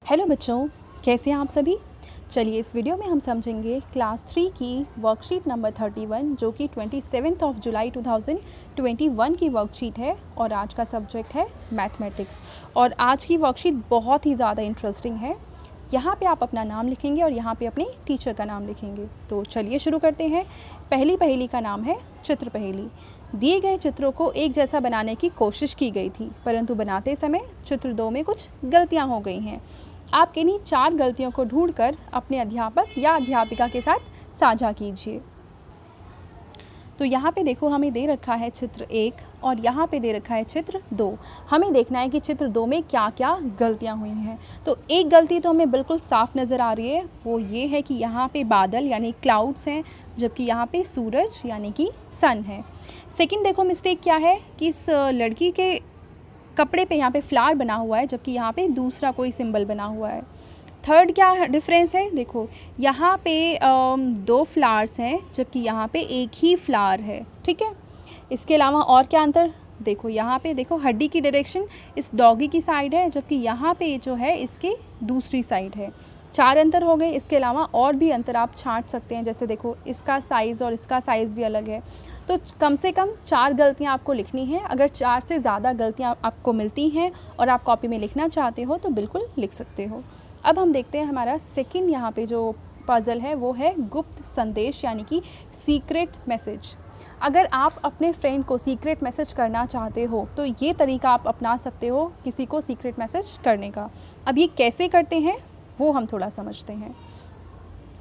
Hello बच्चों, कैसे हैं आप सभी। चलिए इस वीडियो में हम समझेंगे क्लास 3 की वर्कशीट नंबर 31 जो कि 27 जुलाई 2021 की वर्कशीट है और आज का सब्जेक्ट है मैथमेटिक्स। और आज की वर्कशीट बहुत ही ज़्यादा इंटरेस्टिंग है। यहाँ पे आप अपना नाम लिखेंगे और यहाँ पे अपने टीचर का नाम लिखेंगे। तो चलिए शुरू करते हैं। पहली पहेली का नाम है चित्र पहेली। दिए गए चित्रों को एक जैसा बनाने की कोशिश की गई थी, परंतु बनाते समय चित्र 2 में कुछ गलतियाँ हो गई हैं। आप इन्हीं 4 गलतियों को ढूंढकर अपने अध्यापक या अध्यापिका के साथ साझा कीजिए। तो यहाँ पे देखो, हमें दे रखा है चित्र 1 और यहाँ पे दे रखा है चित्र 2। हमें देखना है कि चित्र 2 में क्या क्या गलतियाँ हुई हैं। तो एक गलती तो हमें बिल्कुल साफ नज़र आ रही है, वो ये है कि यहाँ पे बादल यानी क्लाउड्स हैं, जबकि यहाँ पे सूरज यानी कि सन है। सेकंड देखो मिस्टेक क्या है कि इस लड़की के कपड़े पे यहाँ पे फ्लावर बना हुआ है, जबकि यहाँ पे दूसरा कोई सिंबल बना हुआ है। थर्ड क्या डिफरेंस है, देखो यहाँ पे 2 फ्लावर्स हैं जबकि यहाँ पे एक ही फ्लावर है। ठीक है, इसके अलावा और क्या अंतर, देखो यहाँ पे देखो हड्डी की डायरेक्शन इस डॉगी की साइड है, जबकि यहाँ पे जो है इसके दूसरी साइड है। 4 अंतर हो गए। इसके अलावा और भी अंतर आप छांट सकते हैं, जैसे देखो इसका साइज़ और इसका साइज़ भी अलग है। तो कम से कम 4 गलतियाँ आपको लिखनी है। अगर 4 से ज़्यादा गलतियाँ आपको मिलती हैं और आप कॉपी में लिखना चाहते हो तो बिल्कुल लिख सकते हो। अब हम देखते हैं हमारा सेकंड यहाँ पे जो पज़ल है वो है गुप्त संदेश यानी कि सीक्रेट मैसेज। अगर आप अपने फ्रेंड को सीक्रेट मैसेज करना चाहते हो तो ये तरीका आप अपना सकते हो किसी को सीक्रेट मैसेज करने का। अब ये कैसे करते हैं वो हम थोड़ा समझते हैं।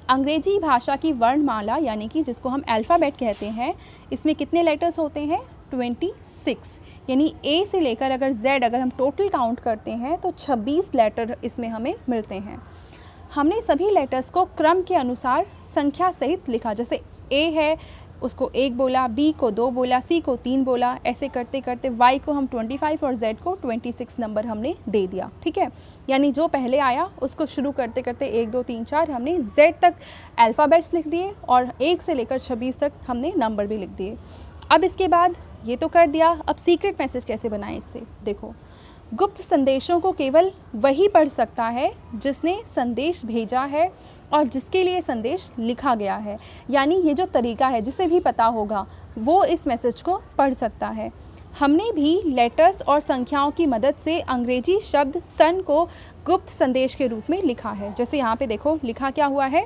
अंग्रेजी भाषा की वर्णमाला यानी कि जिसको हम अल्फ़ाबेट कहते हैं, इसमें कितने लेटर्स होते हैं 26, यानी ए से लेकर अगर जेड अगर हम टोटल काउंट करते हैं तो 26 लेटर इसमें हमें मिलते हैं। हमने सभी लेटर्स को क्रम के अनुसार संख्या सहित लिखा, जैसे ए है उसको 1 बोला, बी को 2 बोला, सी को 3 बोला, ऐसे करते करते वाई को हम 25 और जेड को 26 नंबर हमने दे दिया। ठीक है, यानी जो पहले आया उसको शुरू करते करते 1 2 3 4 हमने जेड तक अल्फ़ाबेट्स लिख दिए और 1 से लेकर 26 तक हमने नंबर भी लिख दिए। अब इसके बाद ये तो कर दिया, अब सीक्रेट मैसेज कैसे बनाएं इससे देखो। गुप्त संदेशों को केवल वही पढ़ सकता है जिसने संदेश भेजा है और जिसके लिए संदेश लिखा गया है। यानी ये जो तरीका है जिसे भी पता होगा वो इस मैसेज को पढ़ सकता है। हमने भी लेटर्स और संख्याओं की मदद से अंग्रेजी शब्द सन को गुप्त संदेश के रूप में लिखा है। जैसे यहाँ पे देखो लिखा क्या हुआ है,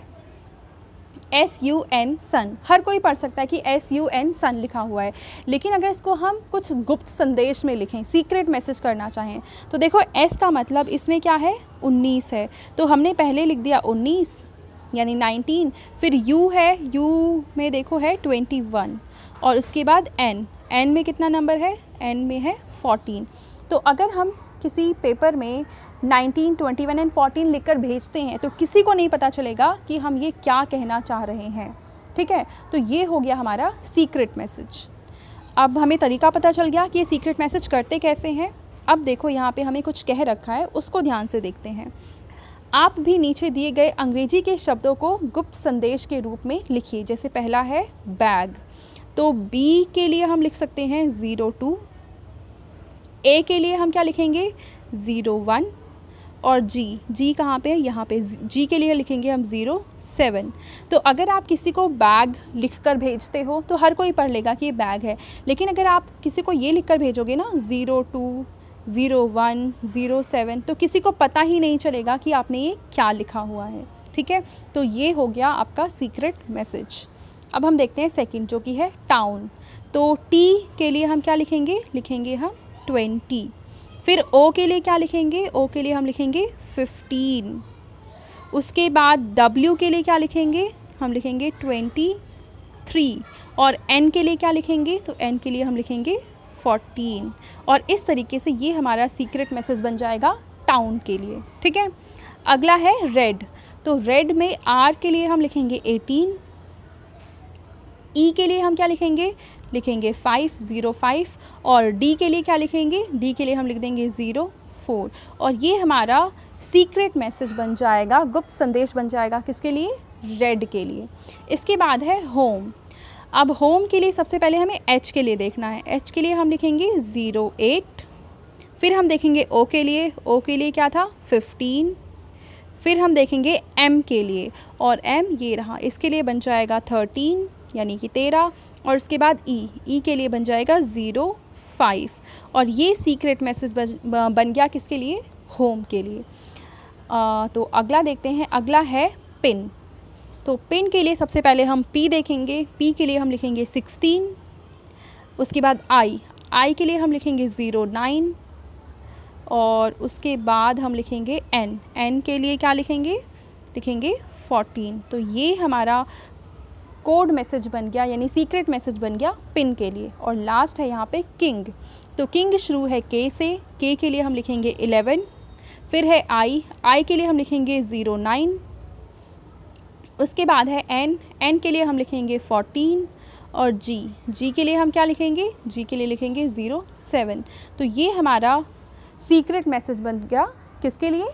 SUN सन। हर कोई पढ़ सकता है कि SUN सन लिखा हुआ है, लेकिन अगर इसको हम कुछ गुप्त संदेश में लिखें, सीक्रेट मैसेज करना चाहें तो देखो S का मतलब इसमें क्या है 19 है, तो हमने पहले लिख दिया 19 यानी 19। फिर U है, U में देखो है 21 और उसके बाद N में कितना नंबर है, N में है 14। तो अगर हम किसी पेपर में 19, 21 एंड 14 लिखकर भेजते हैं तो किसी को नहीं पता चलेगा कि हम ये क्या कहना चाह रहे हैं। ठीक है, तो ये हो गया हमारा सीक्रेट मैसेज। अब हमें तरीका पता चल गया कि ये सीक्रेट मैसेज करते कैसे हैं। अब देखो यहाँ पे हमें कुछ कह रखा है, उसको ध्यान से देखते हैं। आप भी नीचे दिए गए अंग्रेजी के शब्दों को गुप्त संदेश के रूप में लिखिए। जैसे पहला है बैग, तो B के लिए हम लिख सकते हैं 02, A के लिए हम क्या लिखेंगे 01 और जी कहाँ पे है, यहाँ पे जी के लिए लिखेंगे हम 07। तो अगर आप किसी को बैग लिखकर भेजते हो तो हर कोई पढ़ लेगा कि ये बैग है, लेकिन अगर आप किसी को ये लिखकर भेजोगे ना 02, 01, 07 तो किसी को पता ही नहीं चलेगा कि आपने ये क्या लिखा हुआ है। ठीक है, तो ये हो गया आपका सीक्रेट मैसेज। अब हम देखते हैं सेकंड जो कि है टाउन, तो टी के लिए हम क्या लिखेंगे हम 20। फिर O के लिए क्या लिखेंगे, O के लिए हम लिखेंगे 15। उसके बाद W के लिए क्या लिखेंगे, हम लिखेंगे 23 और N के लिए क्या लिखेंगे, तो N के लिए हम लिखेंगे 14। और इस तरीके से ये हमारा सीक्रेट मैसेज बन जाएगा टाउन के लिए। ठीक है, अगला है रेड, तो रेड में R के लिए हम लिखेंगे 18, E के लिए हम क्या लिखेंगे 505 और D के लिए क्या लिखेंगे, D के लिए हम लिख देंगे 04। और ये हमारा सीक्रेट मैसेज बन जाएगा, गुप्त संदेश बन जाएगा किसके लिए, रेड के लिए। इसके बाद है होम। अब होम के लिए सबसे पहले हमें H के लिए देखना है। H के लिए हम लिखेंगे 08, फिर हम देखेंगे O के लिए क्या था 15, फिर हम देखेंगे m के लिए, और m ये रहा, इसके लिए बन जाएगा 13 यानी कि 13, और उसके बाद e के लिए बन जाएगा 05, और ये सीक्रेट मैसेज बन गया किसके लिए, होम के लिए। तो अगला देखते हैं, अगला है पिन। तो पिन के लिए सबसे पहले हम p देखेंगे, p के लिए हम लिखेंगे 16, उसके बाद i के लिए हम लिखेंगे 09, और उसके बाद हम लिखेंगे n के लिए क्या लिखेंगे 14। तो ये हमारा कोड मैसेज बन गया, यानी सीक्रेट मैसेज बन गया पिन के लिए। और लास्ट है यहाँ पे किंग। तो किंग शुरू है k से, k के लिए हम लिखेंगे 11, फिर है i के लिए हम लिखेंगे 09, उसके बाद है n के लिए हम लिखेंगे 14, और g के लिए हम क्या लिखेंगे, g के लिए लिखेंगे 07। तो ये हमारा सीक्रेट मैसेज बन गया किसके लिए,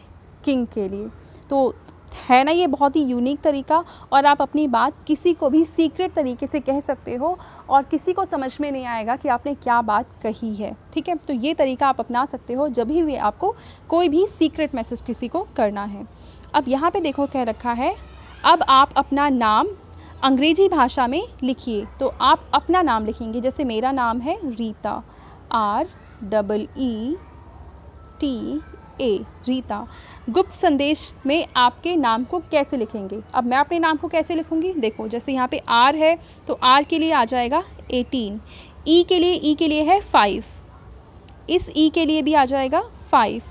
किंग के लिए। तो है ना ये बहुत ही यूनिक तरीका, और आप अपनी बात किसी को भी सीक्रेट तरीके से कह सकते हो और किसी को समझ में नहीं आएगा कि आपने क्या बात कही है। ठीक है, तो ये तरीका आप अपना सकते हो जब भी आपको कोई भी सीक्रेट मैसेज किसी को करना है। अब यहाँ पे देखो कह रखा है, अब आप अपना नाम अंग्रेजी भाषा में लिखिए। तो आप अपना नाम लिखेंगे, जैसे मेरा नाम है रीता, REETA, रीता। गुप्त संदेश में आपके नाम को कैसे लिखेंगे। अब मैं अपने नाम को कैसे लिखूंगी, देखो जैसे यहाँ पे R है तो R के लिए आ जाएगा 18, E के लिए है 5, इस E के लिए भी आ जाएगा 5,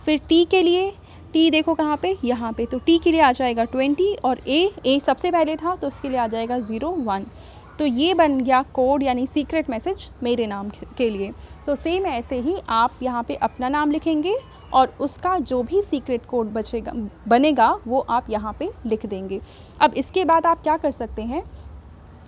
फिर T के लिए, T देखो कहाँ पे, यहाँ पे, तो T के लिए आ जाएगा 20, और A सबसे पहले था तो उसके लिए आ जाएगा 01। तो ये बन गया कोड यानी सीक्रेट मैसेज मेरे नाम के लिए। तो सेम ऐसे ही आप यहाँ पे अपना नाम लिखेंगे और उसका जो भी सीक्रेट कोड बनेगा वो आप यहाँ पे लिख देंगे। अब इसके बाद आप क्या कर सकते हैं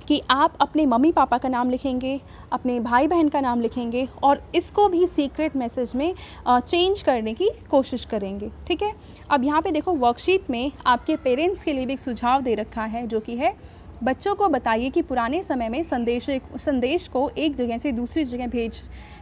कि आप अपने मम्मी पापा का नाम लिखेंगे, अपने भाई बहन का नाम लिखेंगे, और इसको भी सीक्रेट मैसेज में चेंज करने की कोशिश करेंगे। ठीक है, अब यहाँ पे देखो वर्कशीट में आपके पेरेंट्स के लिए भी एक सुझाव दे रखा है, जो कि है बच्चों को बताइए कि पुराने समय में संदेश को एक जगह से दूसरी जगह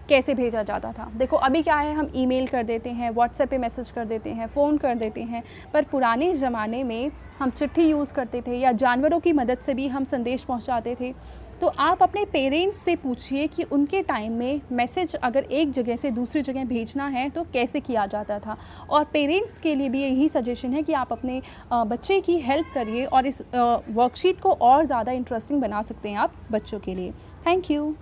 कैसे भेजा जाता था। देखो अभी क्या है, हम ईमेल कर देते हैं, व्हाट्सएप पे मैसेज कर देते हैं, फ़ोन कर देते हैं, पर पुराने ज़माने में हम चिट्ठी यूज़ करते थे या जानवरों की मदद से भी हम संदेश पहुंचाते थे। तो आप अपने पेरेंट्स से पूछिए कि उनके टाइम में मैसेज अगर एक जगह से दूसरी जगह भेजना है तो कैसे किया जाता था। और पेरेंट्स के लिए भी यही सजेशन है कि आप अपने बच्चे की हेल्प करिए और इस वर्कशीट को और ज़्यादा इंटरेस्टिंग बना सकते हैं आप बच्चों के लिए। Thank you.